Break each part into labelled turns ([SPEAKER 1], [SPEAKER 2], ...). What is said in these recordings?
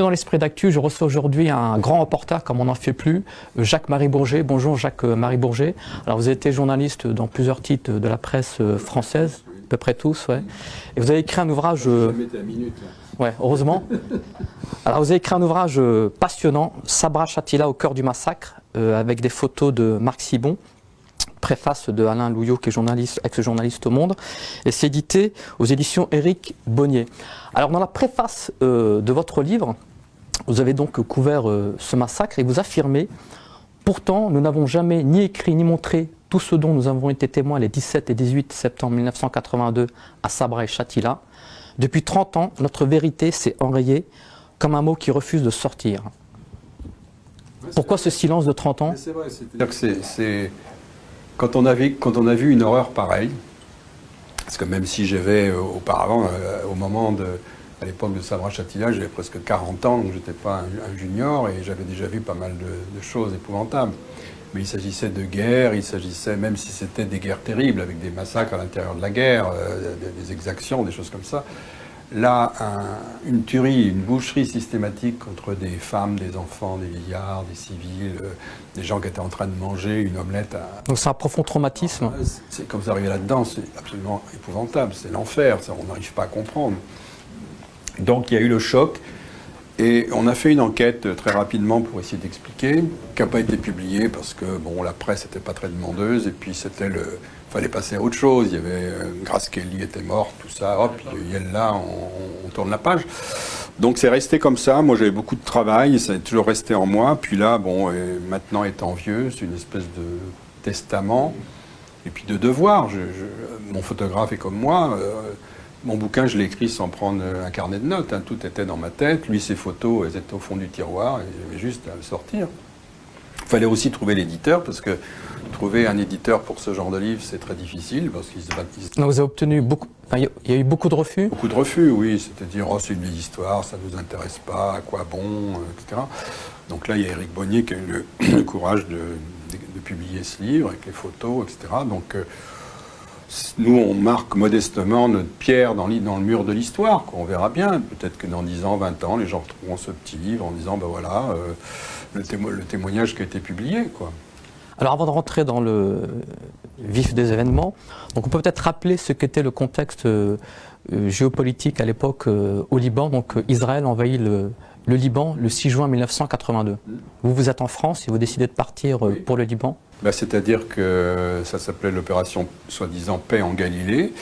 [SPEAKER 1] dans l'esprit d'actu, je reçois aujourd'hui un grand reporter comme on n'en fait plus, Jacques-Marie Bourget. Bonjour Jacques-Marie Bourget. Alors vous avez été journaliste dans plusieurs titres de la presse française, à peu près tous, ouais. Et vous avez écrit un ouvrage... Ouais, heureusement. Alors vous avez écrit un ouvrage passionnant, Sabra Shatila au cœur du massacre, avec des photos de Marc Sibon, préface de Alain Louillot, qui est journaliste, ex-journaliste au Monde, et c'est édité aux éditions Éric Bonnier. Alors dans la préface de votre livre, vous avez donc couvert ce massacre et vous affirmez « Pourtant, nous n'avons jamais ni écrit ni montré tout ce dont nous avons été témoins les 17 et 18 septembre 1982 à Sabra et Shatila. Depuis 30 ans, notre vérité s'est enrayée comme un mot qui refuse de sortir. » Pourquoi ce silence de 30 ans?
[SPEAKER 2] C'est vrai, c'est-à-dire que c'est... Quand on a vu une horreur pareille, parce que même si j'avais auparavant, à l'époque de Sabra Shatila, j'avais presque 40 ans, donc je n'étais pas un junior, et j'avais déjà vu pas mal de choses épouvantables. Mais il s'agissait de guerre, il s'agissait, même si c'était des guerres terribles, avec des massacres à l'intérieur de la guerre, des exactions, des choses comme ça. Là, une tuerie, une boucherie systématique contre des femmes, des enfants, des vieillards, des civils, des gens qui étaient en train de manger une omelette.
[SPEAKER 1] Donc c'est un profond traumatisme.
[SPEAKER 2] C'est comme ça arriver là-dedans, c'est absolument épouvantable, c'est l'enfer, on n'arrive pas à comprendre. Donc il y a eu le choc, et on a fait une enquête très rapidement pour essayer d'expliquer, qui n'a pas été publiée parce que bon, la presse n'était pas très demandeuse, et puis c'était fallait passer à autre chose. Il y avait Grace Kelly était morte, tout ça, hop, là, on tourne la page. Donc c'est resté comme ça. Moi j'avais beaucoup de travail, ça est toujours resté en moi. Puis là, bon, maintenant étant vieux, c'est une espèce de testament et puis de devoir. Mon photographe est comme moi. Mon bouquin, je l'ai écrit sans prendre un carnet de notes. Hein. Tout était dans ma tête. Lui, ses photos, elles étaient au fond du tiroir. Et j'avais juste à le sortir. Il fallait aussi trouver l'éditeur, parce que trouver un éditeur pour ce genre de livre, c'est très difficile, parce qu'ils se battent.
[SPEAKER 1] Donc vous avez obtenu beaucoup... Enfin, il y a eu beaucoup de refus?
[SPEAKER 2] Beaucoup de refus, oui. C'est-à-dire, oh, c'est une vieille histoire, ça ne nous intéresse pas, à quoi bon, etc. Donc là, il y a Éric Bonnier qui a eu le courage de publier ce livre, avec les photos, etc. Donc nous, on marque modestement notre pierre dans le mur de l'histoire, on verra bien. Peut-être que dans 10 ans, 20 ans, les gens retrouveront ce petit livre en disant, ben voilà... le témoignage qui a été publié, quoi.
[SPEAKER 1] Alors avant de rentrer dans le vif des événements, donc on peut peut-être rappeler ce qu'était le contexte géopolitique à l'époque au Liban. Donc Israël envahit le Liban le 6 juin 1982. Vous êtes en France et vous décidez de partir pour le Liban.
[SPEAKER 2] Ben, c'est-à-dire que ça s'appelait l'opération soi-disant Paix en Galilée.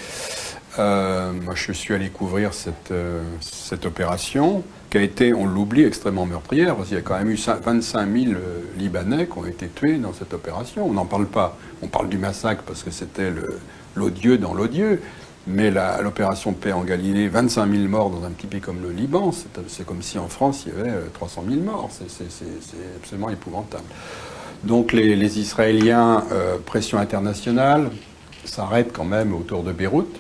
[SPEAKER 2] Moi, je suis allé couvrir cette opération qui a été, on l'oublie, extrêmement meurtrière, parce qu'il y a quand même eu 25 000 Libanais qui ont été tués dans cette opération. On n'en parle pas. On parle du massacre parce que c'était l'odieux dans l'odieux. Mais l'opération Paix en Galilée, 25 000 morts dans un petit pays comme le Liban, c'est comme si en France, il y avait 300 000 morts. C'est absolument épouvantable. Donc les Israéliens, pression internationale, s'arrêtent quand même autour de Beyrouth.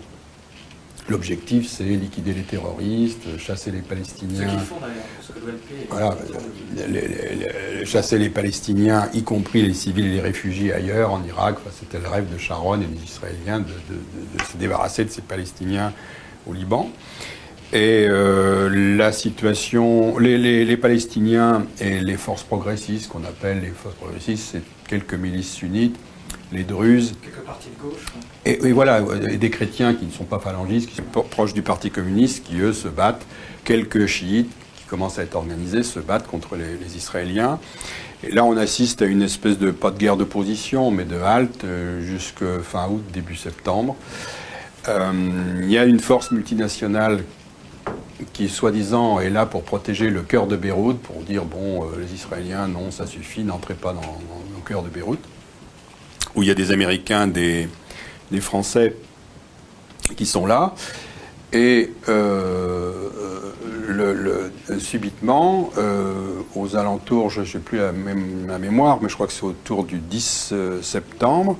[SPEAKER 2] L'objectif, c'est liquider les terroristes, chasser les Palestiniens.
[SPEAKER 3] Ce qu'ils font d'ailleurs, parce que l'OLP...
[SPEAKER 2] Voilà, chasser les Palestiniens, y compris les civils et les réfugiés ailleurs, en Irak. Enfin, c'était le rêve de Sharon et des Israéliens de se débarrasser de ces Palestiniens au Liban. Et la situation... Les Palestiniens et les forces progressistes, qu'on appelle les forces progressistes, c'est quelques milices sunnites, les Druzes.
[SPEAKER 3] Quelques partis de gauche. Hein.
[SPEAKER 2] Et voilà, et des chrétiens qui ne sont pas phalangistes, qui sont proches du Parti communiste, qui eux se battent. Quelques chiites qui commencent à être organisés se battent contre les Israéliens. Et là, on assiste à une espèce de, pas de guerre de position, mais de halte jusqu'à fin août, début septembre. Il y a une force multinationale qui, soi-disant, est là pour protéger le cœur de Beyrouth, pour dire, bon, les Israéliens, non, ça suffit, n'entrez pas dans le cœur de Beyrouth, où il y a des Américains, des Français qui sont là. Et subitement, aux alentours, je ne sais plus la mémoire, mais je crois que c'est autour du 10 septembre,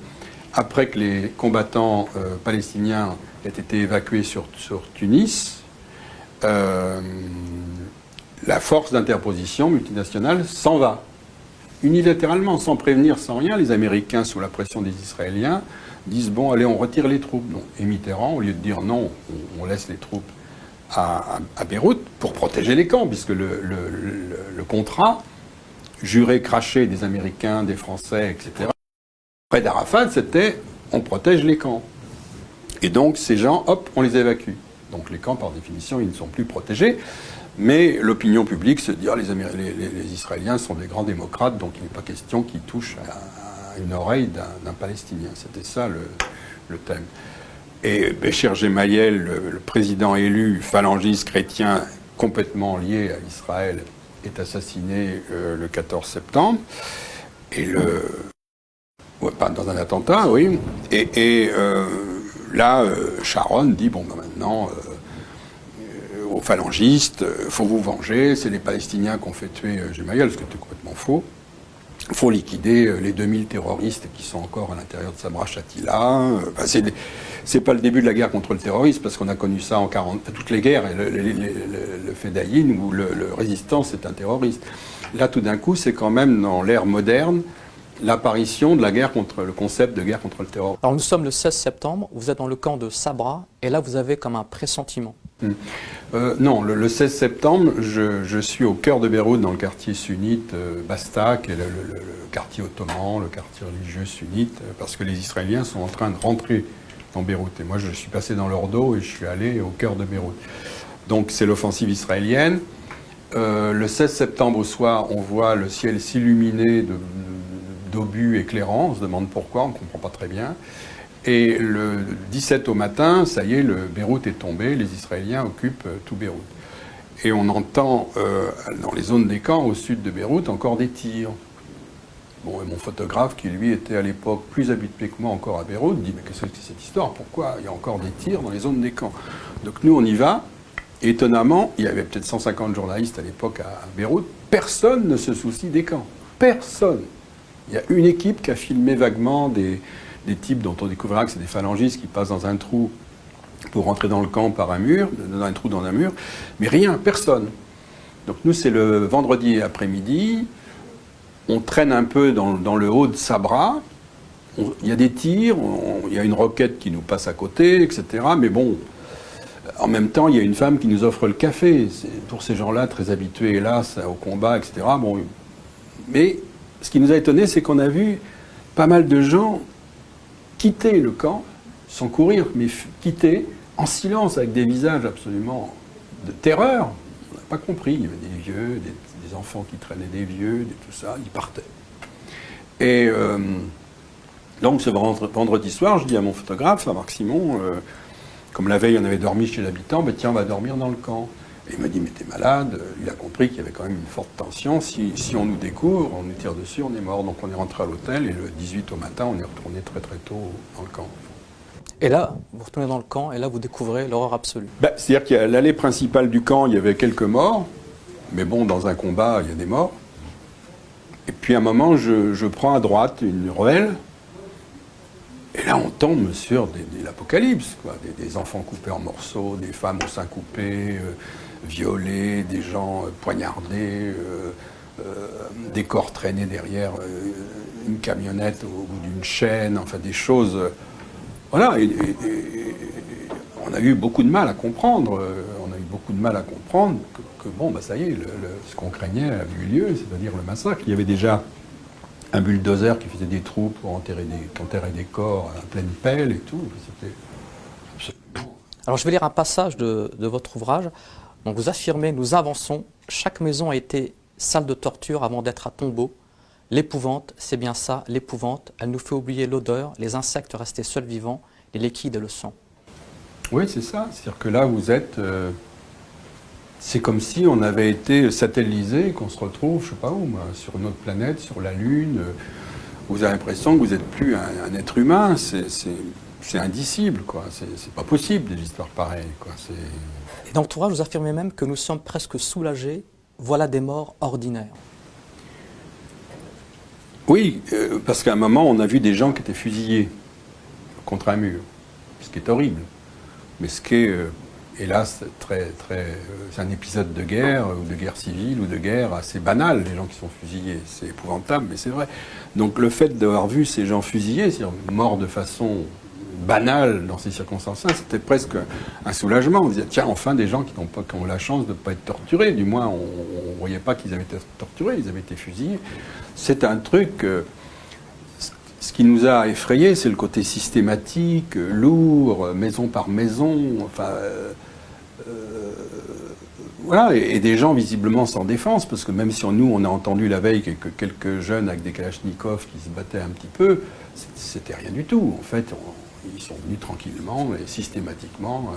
[SPEAKER 2] après que les combattants palestiniens aient été évacués sur Tunis, la force d'interposition multinationale s'en va. Unilatéralement, sans prévenir, sans rien, les Américains, sous la pression des Israéliens, disent « bon, allez, on retire les troupes ». Et Mitterrand, au lieu de dire « non, on laisse les troupes à Beyrouth pour protéger les camps, puisque le contrat juré craché des Américains, des Français, etc. Près d'Arafat, c'était on protège les camps. Et donc ces gens, hop, on les évacue. Donc les camps, par définition, ils ne sont plus protégés. Mais l'opinion publique se dit les Israéliens sont des grands démocrates, donc il n'est pas question qu'ils touchent à une oreille d'un Palestinien. C'était ça le thème. Et Bécher Gemayel, le président élu phalangiste chrétien complètement lié à Israël, est assassiné le 14 septembre. Et pas dans un attentat, oui. Et là, Sharon dit bon, ben maintenant, aux phalangistes, faut vous venger. C'est les Palestiniens qui ont fait tuer Gemayel, ce qui était complètement faux. Il faut liquider les 2000 terroristes qui sont encore à l'intérieur de Sabra Shatila. C'est pas le début de la guerre contre le terrorisme, parce qu'on a connu ça en toutes les guerres, et le Fedaïn, où le résistant, c'est un terroriste. Là, tout d'un coup, c'est quand même dans l'ère moderne, l'apparition de la guerre contre le concept de guerre contre le terrorisme.
[SPEAKER 1] Alors nous sommes le 16 septembre, vous êtes dans le camp de Sabra, et là vous avez comme un pressentiment.
[SPEAKER 2] Non, le 16 septembre, je suis au cœur de Beyrouth, dans le quartier sunnite Basta, qui est le quartier ottoman, le quartier religieux sunnite, parce que les Israéliens sont en train de rentrer dans Beyrouth. Et moi, je suis passé dans leur dos et je suis allé au cœur de Beyrouth. Donc c'est l'offensive israélienne. Le 16 septembre au soir, on voit le ciel s'illuminer d'obus éclairants. On se demande pourquoi, on ne comprend pas très bien. Et le 17 au matin, ça y est, le Beyrouth est tombé, les Israéliens occupent tout Beyrouth. Et on entend dans les zones des camps au sud de Beyrouth encore des tirs. Bon, et mon photographe, qui lui était à l'époque plus habitué que moi encore à Beyrouth, dit mais qu'est-ce que c'est cette histoire? Pourquoi il y a encore des tirs dans les zones des camps? Donc nous on y va. Et étonnamment, il y avait peut-être 150 journalistes à l'époque à Beyrouth. Personne ne se soucie des camps. Personne. Il y a une équipe qui a filmé vaguement des types dont on découvrira que c'est des phalangistes qui passent dans un trou pour rentrer dans le camp par un mur, dans un trou dans un mur. Mais rien, personne. Donc nous c'est le vendredi après-midi. On traîne un peu dans le haut de Sabra. Il y a des tirs, il y a une roquette qui nous passe à côté, etc. Mais bon, en même temps, il y a une femme qui nous offre le café. C'est pour ces gens-là, très habitués, hélas, au combat, etc. Bon, mais ce qui nous a étonné, c'est qu'on a vu pas mal de gens quitter le camp, sans courir, mais quitter en silence, avec des visages absolument de terreur. On n'a pas compris. Il y avait des vieux, des enfants qui traînaient des vieux, tout ça, ils partaient. Et donc ce vendredi soir, je dis à mon photographe, à Marc Simon, comme la veille on avait dormi chez l'habitant, tiens, on va dormir dans le camp. Et il m'a dit, mais t'es malade. Il a compris qu'il y avait quand même une forte tension. Si on nous découvre, on nous tire dessus, on est mort. Donc on est rentré à l'hôtel et le 18 au matin, on est retourné très très tôt dans le camp.
[SPEAKER 1] Et là, vous retournez dans le camp et là vous découvrez l'horreur absolue.
[SPEAKER 2] C'est-à-dire qu'à l'allée principale du camp, il y avait quelques morts. Mais bon, dans un combat, il y a des morts. Et puis à un moment, je prends à droite une ruelle. Et là, on tombe sur l'apocalypse, quoi. Des enfants coupés en morceaux, des femmes au sein coupé, violées, des gens poignardés, des corps traînés derrière une camionnette au bout d'une chaîne, enfin des choses... voilà, et on a eu beaucoup de mal à comprendre. Que bon, bah ça y est, ce qu'on craignait a eu lieu, c'est-à-dire le massacre. Il y avait déjà un bulldozer qui faisait des trous pour enterrer des corps à pleine pelle et tout. C'était absolument...
[SPEAKER 1] Alors je vais lire un passage de votre ouvrage. Donc vous affirmez, nous avançons, chaque maison a été salle de torture avant d'être à tombeau. L'épouvante, c'est bien ça, l'épouvante, elle nous fait oublier l'odeur, les insectes restés seuls vivants, les liquides et le sang.
[SPEAKER 2] Oui, c'est ça. C'est-à-dire que là, vous êtes... c'est comme si on avait été satellisé, qu'on se retrouve, je sais pas où, sur une autre planète, sur la Lune. Vous avez l'impression que vous n'êtes plus un être humain. C'est indicible, quoi. C'est pas possible, des histoires pareilles, quoi.
[SPEAKER 1] Et dans votre ouvrage, vous affirmez même que nous sommes presque soulagés, voilà des morts ordinaires.
[SPEAKER 2] Oui, parce qu'à un moment, on a vu des gens qui étaient fusillés contre un mur, ce qui est horrible. Mais ce qui est, hélas, c'est un épisode de guerre, ou de guerre civile, ou de guerre assez banal, les gens qui sont fusillés. C'est épouvantable, mais c'est vrai. Donc le fait d'avoir vu ces gens fusillés, c'est-à-dire morts de façon banal dans ces circonstances-là, c'était presque un soulagement. On disait, tiens, enfin des gens qui ont la chance de ne pas être torturés. Du moins, on ne voyait pas qu'ils avaient été torturés, ils avaient été fusillés. C'est un truc... ce qui nous a effrayés, c'est le côté systématique, lourd, maison par maison, enfin... voilà, et des gens visiblement sans défense, parce que même si nous, on a entendu la veille quelques jeunes avec des kalachnikovs qui se battaient un petit peu, c'était rien du tout. En fait, ils sont venus tranquillement et systématiquement.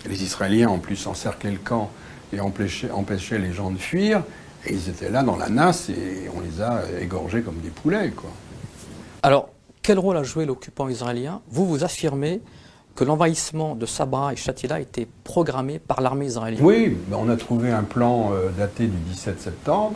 [SPEAKER 2] Les Israéliens, en plus, encerclaient le camp et empêchaient les gens de fuir. Et ils étaient là dans la nasse et on les a égorgés comme des poulets, quoi.
[SPEAKER 1] Alors, quel rôle a joué l'occupant israélien? Vous affirmez que l'envahissement de Sabra et Shatila a été programmé par l'armée israélienne.
[SPEAKER 2] Oui, on a trouvé un plan daté du 17 septembre,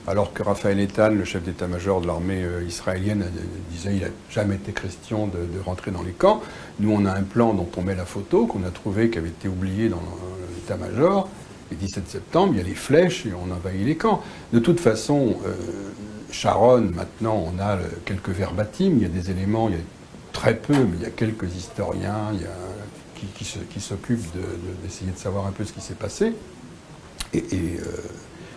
[SPEAKER 2] alors que Raphaël Eitan, le chef d'état-major de l'armée israélienne, disait qu'il n'a jamais été question de rentrer dans les camps. Nous, on a un plan dont on met la photo, qu'on a trouvé, qui avait été oublié dans l'état-major. Le 17 septembre, il y a les flèches et on envahit les camps. De toute façon, Sharon, maintenant, on a quelques verbatims, il y a des éléments, il y a très peu, mais il y a quelques historiens qui s'occupent d'essayer de savoir un peu ce qui s'est passé. Et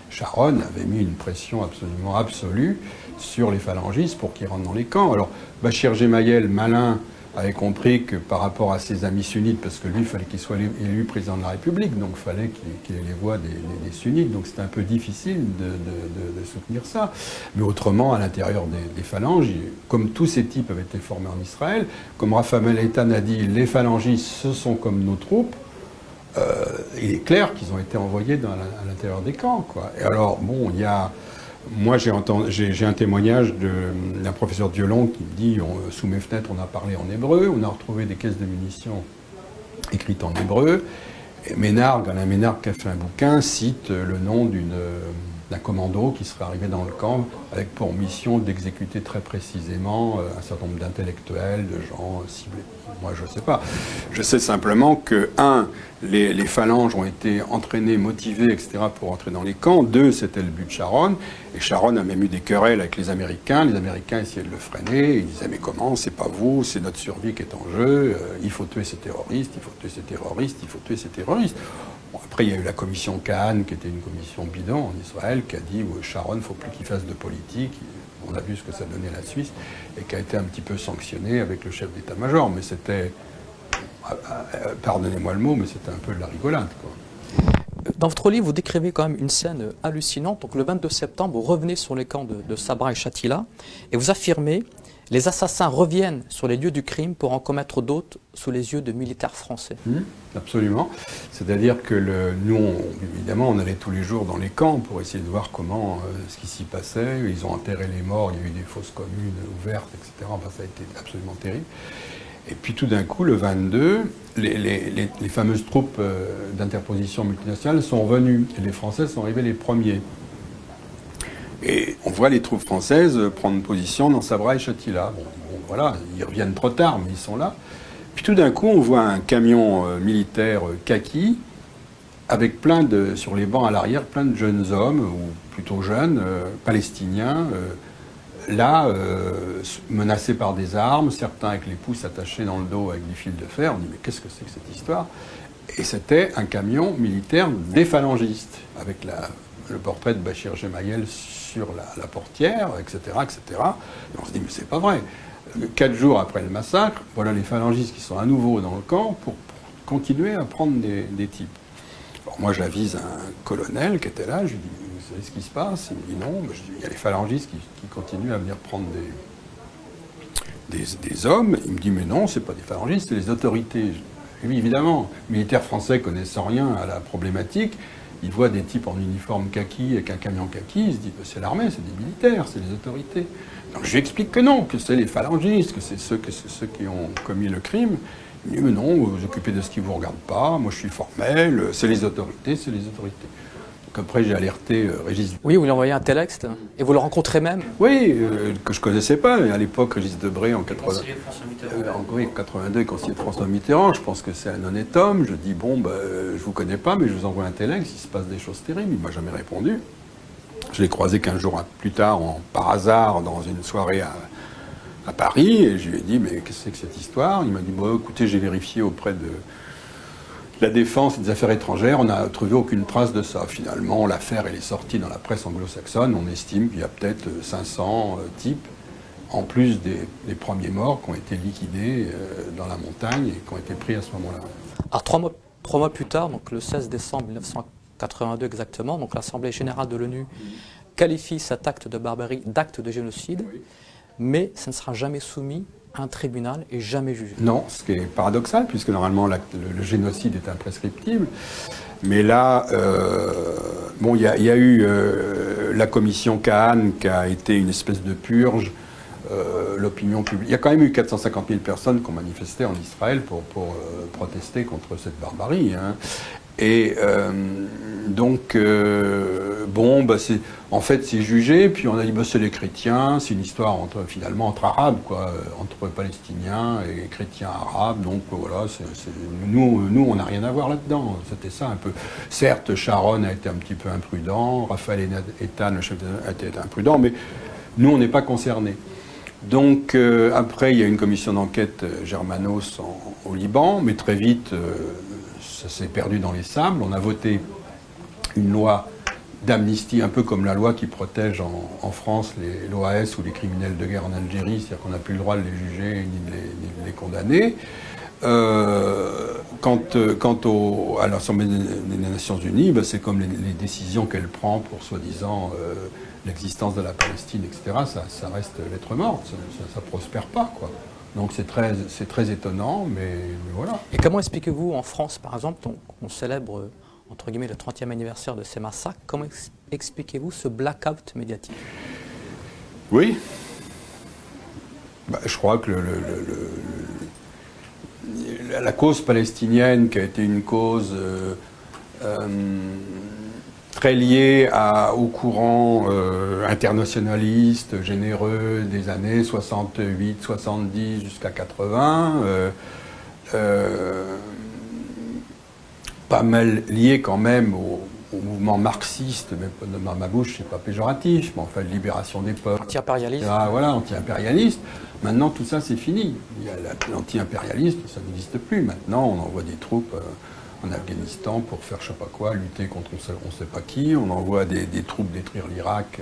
[SPEAKER 2] Sharon avait mis une pression absolument absolue sur les phalangistes pour qu'ils rentrent dans les camps. Alors, Bachir Gemayel, malin, avait compris que par rapport à ses amis sunnites, parce que lui, il fallait qu'il soit élu président de la République, donc il fallait qu'il ait les voix des sunnites, donc c'était un peu difficile de soutenir ça. Mais autrement, à l'intérieur des phalanges, comme tous ces types avaient été formés en Israël, comme Raphaël Eitan a dit, les phalangistes, ce sont comme nos troupes, il est clair qu'ils ont été envoyés à l'intérieur des camps, quoi. Et alors, bon, il y a... Moi, j'ai un témoignage d'un professeur de violon qui me dit, sous mes fenêtres, on a parlé en hébreu, on a retrouvé des caisses de munitions écrites en hébreu. Et Alain Ménard, qui a fait un bouquin, cite le nom d'un commando qui serait arrivé dans le camp avec pour mission d'exécuter très précisément un certain nombre d'intellectuels, de gens ciblés. Moi, je ne sais pas. Je sais simplement que, les phalanges ont été entraînées, motivées, etc. pour entrer dans les camps. 2, c'était le but de Sharon. Et Sharon a même eu des querelles avec les Américains. Les Américains essayaient de le freiner. Ils disaient, mais comment? C'est pas vous, c'est notre survie qui est en jeu. Il faut tuer ces terroristes, il faut tuer ces terroristes, il faut tuer ces terroristes. Bon, après, il y a eu la commission Kahn, qui était une commission bidon en Israël, qui a dit, Sharon, il ne faut plus qu'il fasse de politique. On a vu ce que ça donnait la Suisse, et qui a été un petit peu sanctionné avec le chef d'état-major. Mais c'était... pardonnez-moi le mot, mais c'était un peu de la rigolade, quoi.
[SPEAKER 1] Dans votre livre, vous décrivez quand même une scène hallucinante. Donc, le 22 septembre, vous revenez sur les camps de Sabra et Shatila et vous affirmez « Les assassins reviennent sur les lieux du crime pour en commettre d'autres sous les yeux de militaires français. »
[SPEAKER 2] Absolument. C'est-à-dire que nous, évidemment, on allait tous les jours dans les camps pour essayer de voir comment, ce qui s'y passait. Ils ont enterré les morts, il y a eu des fosses communes ouvertes, etc. Enfin, ça a été absolument terrible. Et puis tout d'un coup, le 22, les fameuses troupes d'interposition multinationale sont venues. Et les Français sont arrivés les premiers. Et on voit les troupes françaises prendre position dans Sabra et Shatila. Bon, voilà, ils reviennent trop tard, mais ils sont là. Puis tout d'un coup, on voit un camion militaire kaki, avec sur les bancs à l'arrière, plein de jeunes hommes, ou plutôt jeunes, palestiniens, menacés par des armes, certains avec les pouces attachés dans le dos avec des fils de fer. On dit, mais qu'est-ce que c'est que cette histoire? Et c'était un camion militaire des phalangistes, avec le portrait de Bachir Gemayel sur la portière, etc., etc. Et on se dit, mais c'est pas vrai. 4 jours après le massacre, voilà les phalangistes qui sont à nouveau dans le camp pour continuer à prendre des types. Alors moi, j'avise un colonel qui était là, je lui dis, vous savez ce qui se passe? Il me dit non. Je dis, il y a les phalangistes qui continuent à venir prendre des hommes. Il me dit, mais non, c'est pas des phalangistes, c'est les autorités. Et oui, évidemment, les militaires français connaissant rien à la problématique, ils voient des types en uniforme kaki avec un camion kaki, ils se disent, c'est l'armée, c'est des militaires, c'est les autorités. Donc je lui explique que non, que c'est les phalangistes, que c'est ceux qui ont commis le crime. Il me dit, mais non, vous vous occupez de ce qui ne vous regarde pas, moi je suis formel, c'est les autorités, c'est les autorités. Donc après j'ai alerté Régis...
[SPEAKER 1] Oui, vous lui envoyez un texte, et vous le rencontrez même?
[SPEAKER 2] Oui, que je ne connaissais pas, mais à l'époque Régis Debray en 82, conseiller de François Mitterrand, je pense que c'est un honnête homme, je dis, bon, je ne vous connais pas, mais je vous envoie un telex, il se passe des choses terribles, il ne m'a jamais répondu. Je l'ai croisé 15 jours plus tard, par hasard, dans une soirée à Paris, et je lui ai dit, mais qu'est-ce que c'est que cette histoire? Il m'a dit, bon, écoutez, j'ai vérifié auprès de la Défense et des Affaires étrangères, on n'a trouvé aucune trace de ça. Finalement, l'affaire, elle est sortie dans la presse anglo-saxonne, on estime qu'il y a peut-être 500 types, en plus des premiers morts qui ont été liquidés dans la montagne et qui ont été pris à ce moment-là.
[SPEAKER 1] Alors 3 mois plus tard, donc le 16 décembre 1982 exactement, donc l'Assemblée générale de l'ONU qualifie cet acte de barbarie d'acte de génocide, mais ça ne sera jamais soumis à un tribunal et jamais jugé.
[SPEAKER 2] Non, ce qui est paradoxal, puisque normalement le génocide est imprescriptible. Mais là, bon, il y a eu la commission Kahn qui a été une espèce de purge. L'opinion publique. Il y a quand même eu 450 000 personnes qui ont manifesté en Israël pour protester contre cette barbarie. Hein. Et donc, bon, bah en fait, c'est jugé, puis on a dit, bah, c'est les chrétiens, c'est une histoire finalement entre arabes, quoi, entre palestiniens et chrétiens arabes, donc voilà, nous on n'a rien à voir là-dedans, c'était ça un peu. Certes, Sharon a été un petit peu imprudent, Raphaël Eitan, le chef a été imprudent, mais nous, on n'est pas concernés. Donc, après, il y a une commission d'enquête Germanos au Liban, mais très vite, ça s'est perdu dans les sables. On a voté une loi d'amnistie, un peu comme la loi qui protège en France l'OAS ou les criminels de guerre en Algérie, c'est-à-dire qu'on n'a plus le droit de les juger ni de les condamner. Quant à l'Assemblée des Nations Unies, ben c'est comme les décisions qu'elle prend pour soi-disant l'existence de la Palestine, etc., ça reste lettre morte, ça prospère pas, quoi. Donc c'est très étonnant, mais voilà.
[SPEAKER 1] Et comment expliquez-vous en France, par exemple, on célèbre entre guillemets le 30e anniversaire de ces massacres, comment expliquez-vous ce blackout médiatique?
[SPEAKER 2] Oui. Bah, je crois que la cause palestinienne, qui a été une cause très liée au courant internationaliste, généreux des années 68, 70 jusqu'à 80, pas mal liée quand même au mouvement marxiste, même dans ma bouche, c'est pas péjoratif, mais enfin, libération des peuples.
[SPEAKER 1] Anti-impérialiste.
[SPEAKER 2] Ah, voilà, anti-impérialiste. Maintenant, tout ça, c'est fini. L'anti-impérialisme, ça n'existe plus. Maintenant, on envoie des troupes en Afghanistan pour faire je sais pas quoi, lutter contre on sait pas qui. On envoie des troupes détruire l'Irak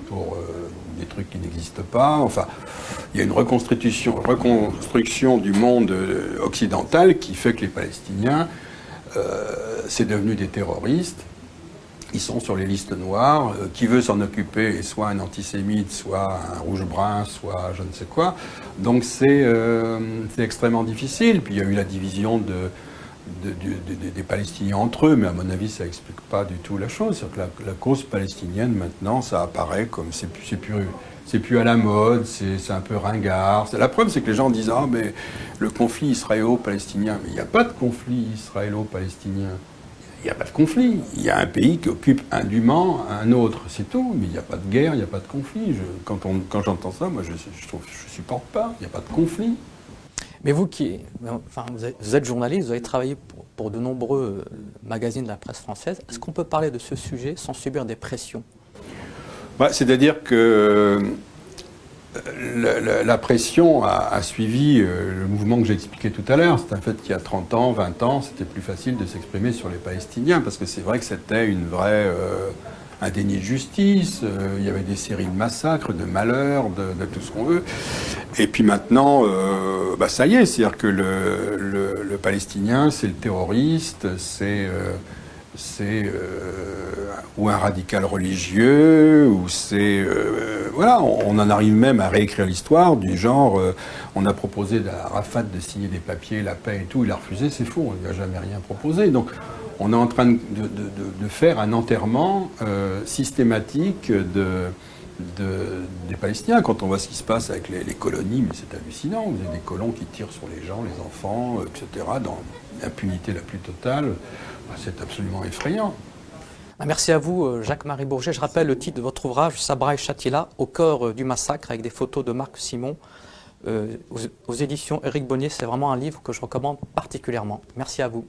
[SPEAKER 2] pour des trucs qui n'existent pas. Enfin, il y a une reconstruction du monde occidental qui fait que les Palestiniens, c'est devenu des terroristes. Ils sont sur les listes noires. Qui veut s'en occuper est soit un antisémite, soit un rouge-brun, soit je ne sais quoi. Donc c'est extrêmement difficile. Puis il y a eu la division des Palestiniens entre eux, mais à mon avis, ça n'explique pas du tout la chose. C'est-à-dire que la cause palestinienne, maintenant, ça apparaît comme c'est plus à la mode, c'est un peu ringard. La preuve, c'est que les gens disent « Ah, mais le conflit israélo-palestinien ». Mais il n'y a pas de conflit israélo-palestinien. Il n'y a pas de conflit. Il y a un pays qui occupe indûment un autre, c'est tout. Mais il n'y a pas de guerre, il n'y a pas de conflit. Quand j'entends ça, moi, je ne supporte pas. Il n'y a pas de conflit.
[SPEAKER 1] Mais vous vous êtes journaliste, vous avez travaillé pour de nombreux magazines de la presse française. Est-ce qu'on peut parler de ce sujet sans subir des pressions?
[SPEAKER 2] C'est-à-dire que la pression a suivi le mouvement que j'ai expliqué tout à l'heure. C'est un fait qu'il y a 30 ans, 20 ans, c'était plus facile de s'exprimer sur les Palestiniens, parce que c'est vrai que c'était un déni de justice, il y avait des séries de massacres, de malheurs, de tout ce qu'on veut. Et puis maintenant, ça y est, c'est-à-dire que le Palestinien, c'est le terroriste, ou un radical religieux, ou voilà, on en arrive même à réécrire l'histoire du genre, on a proposé à Arafat de signer des papiers, la paix et tout, il a refusé, c'est faux, on ne lui a jamais rien proposé. Donc on est en train de faire un enterrement systématique des Palestiniens. Quand on voit ce qui se passe avec les colonies, mais c'est hallucinant, vous avez des colons qui tirent sur les gens, les enfants, etc., dans l'impunité la plus totale. C'est absolument effrayant.
[SPEAKER 1] Merci à vous, Jacques-Marie Bourget. Je rappelle le titre de votre ouvrage, Sabra et Shatila, au cœur du massacre, avec des photos de Marc Simon, aux éditions Éric Bonnier. C'est vraiment un livre que je recommande particulièrement. Merci à vous.